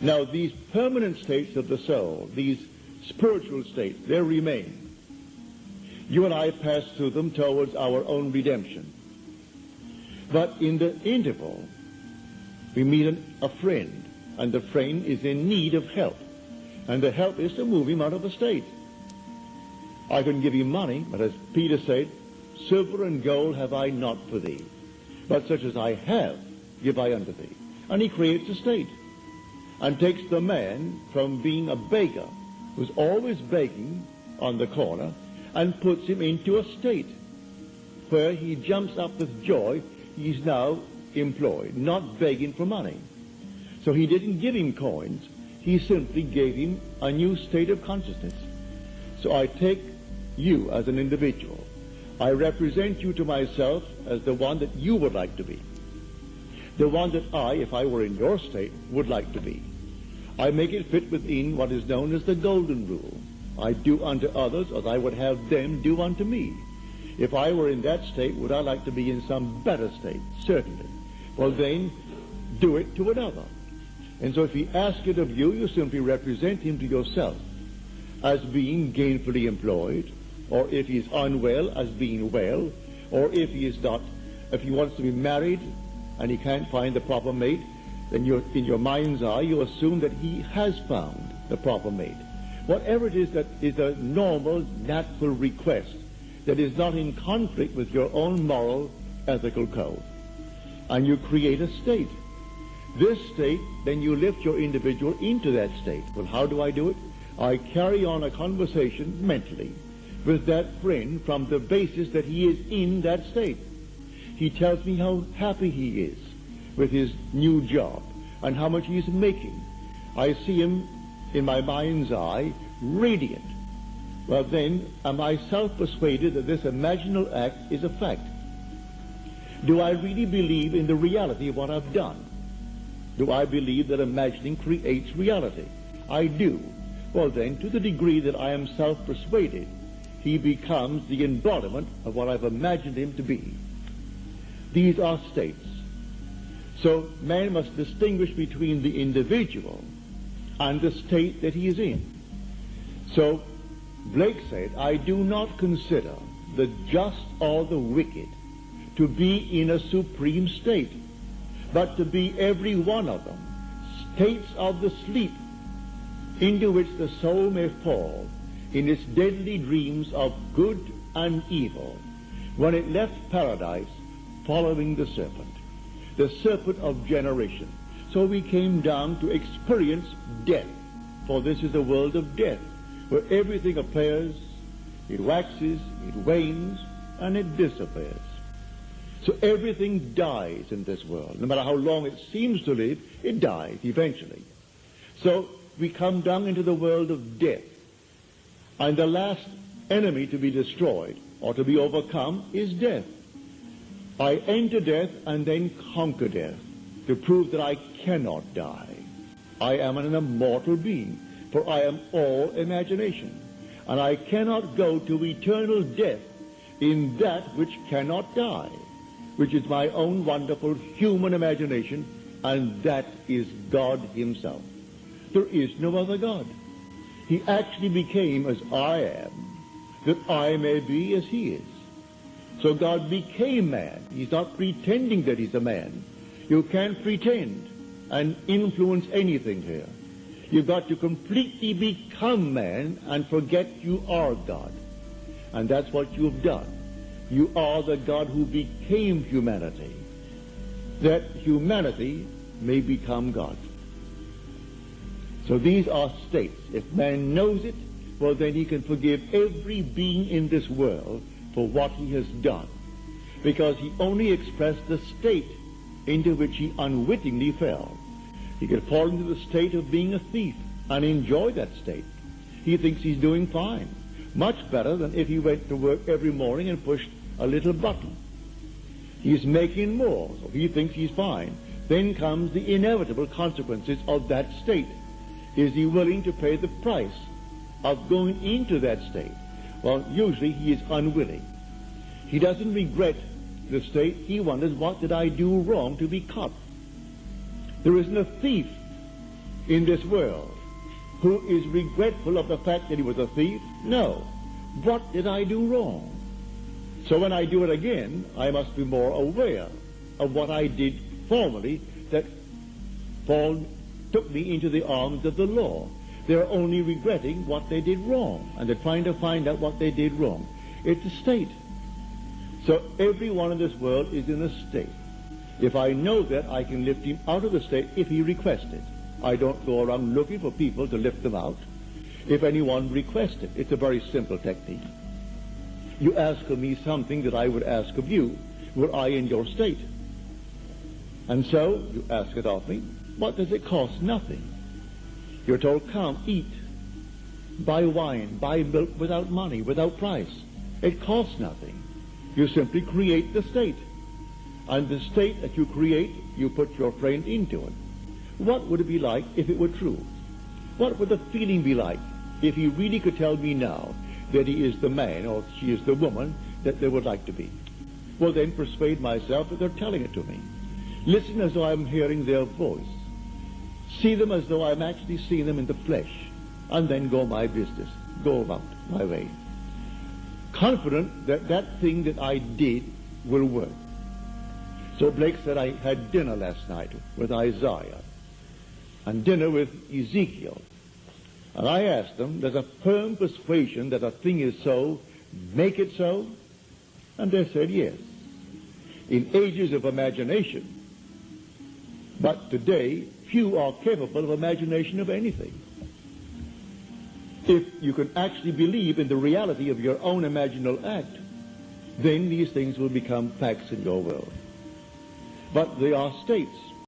Now, these permanent states of the soul, these spiritual states, they remain. You and I pass through them towards our own redemption. But in the interval, we meet a friend, and the friend is in need of help. And the help is to move him out of the state. I couldn't give him money, but as Peter said, silver and gold have I not for thee, but such as I have give I unto thee. And he creates a state, and takes the man from being a beggar, who's always begging on the corner, and puts him into a state where he jumps up with joy. He's now employed, not begging for money. So he didn't give him coins, he simply gave him a new state of consciousness. So I take you as an individual. I represent you to myself as the one that you would like to be. The one that I, if I were in your state, would like to be. I make it fit within what is known as the golden rule. I do unto others as I would have them do unto me. If I were in that state, would I like to be in some better state? Certainly. Well then, do it to another. And so if he asks it of you, you simply represent him to yourself as being gainfully employed, or if he is unwell, as being well, or if he is not, if he wants to be married and he can't find the proper mate, then in your mind's eye you assume that he has found the proper mate. Whatever it is that is a normal, natural request that is not in conflict with your own moral, ethical code. And you create a state. This state, then you lift your individual into that state. Well, how do I do it? I carry on a conversation mentally with that friend from the basis that he is in that state. He tells me how happy he is with his new job and how much he is making. I see him in my mind's eye radiant. Well then, am I self-persuaded that this imaginal act is a fact? Do I really believe in the reality of what I've done? Do I believe that imagining creates reality? I do. Well then, to the degree that I am self-persuaded, he becomes the embodiment of what I've imagined him to be. These are states. So man must distinguish between the individual and the state that he is in. So Blake said, I do not consider the just or the wicked to be in a supreme state, but to be every one of them states of the sleep into which the soul may fall in its deadly dreams of good and evil, when it left paradise following the serpent of generation. So we came down to experience death, for this is a world of death, where everything appears, it waxes, it wanes, and it disappears. So everything dies in this world. No matter how long it seems to live, it dies eventually. So we come down into the world of death. And the last enemy to be destroyed or to be overcome is death. I enter death and then conquer death to prove that I cannot die. I am an immortal being, for I am all imagination. And I cannot go to eternal death in that which cannot die, which is my own wonderful human imagination, and that is God himself. There is no other God. He actually became as I am, that I may be as he is. So God became man. He's not pretending that he's a man. You can't pretend and influence anything here. You've got to completely become man and forget you are God. And that's what you've done. You are the God who became humanity, that humanity may become God. So these are states. If man knows it, well then he can forgive every being in this world for what he has done, because he only expressed the state into which he unwittingly fell. He could fall into the state of being a thief and enjoy that state. He thinks he's doing fine, much better than if he went to work every morning and pushed a little button. He's making more, so he thinks he's fine. Then comes the inevitable consequences of that state. Is he willing to pay the price of going into that state? Well, usually he is unwilling. He doesn't regret the state. He wonders, what did I do wrong to be caught? There isn't a thief in this world who is regretful of the fact that he was a thief? No. What did I do wrong? So when I do it again, I must be more aware of what I did formerly that took me into the arms of the law. They're only regretting what they did wrong, and they're trying to find out what they did wrong. It's a state. So everyone in this world is in a state. If I know that, I can lift him out of the state if he requests it. I don't go around looking for people to lift them out. If anyone requests it, it's a very simple technique. You ask of me something that I would ask of you, were I in your state. And so, you ask it of me. What does it cost? Nothing. You're told, come, eat, buy wine, buy milk without money, without price. It costs nothing. You simply create the state. And the state that you create, you put your friend into it. What would it be like if it were true? What would the feeling be like if he really could tell me now that he is the man or she is the woman that they would like to be? Well, then persuade myself that they're telling it to me. Listen as though I'm hearing their voice. See them as though I'm actually seeing them in the flesh. And then go my business. Go about my way. Confident that that thing that I did will work. So Blake said, I had dinner last night with Isaiah and dinner with Ezekiel. And I asked them, does a firm persuasion that a thing is so make it so? And they said yes. In ages of imagination. But today, few are capable of imagination of anything. If you can actually believe in the reality of your own imaginal act, then these things will become facts in your world. But they are states.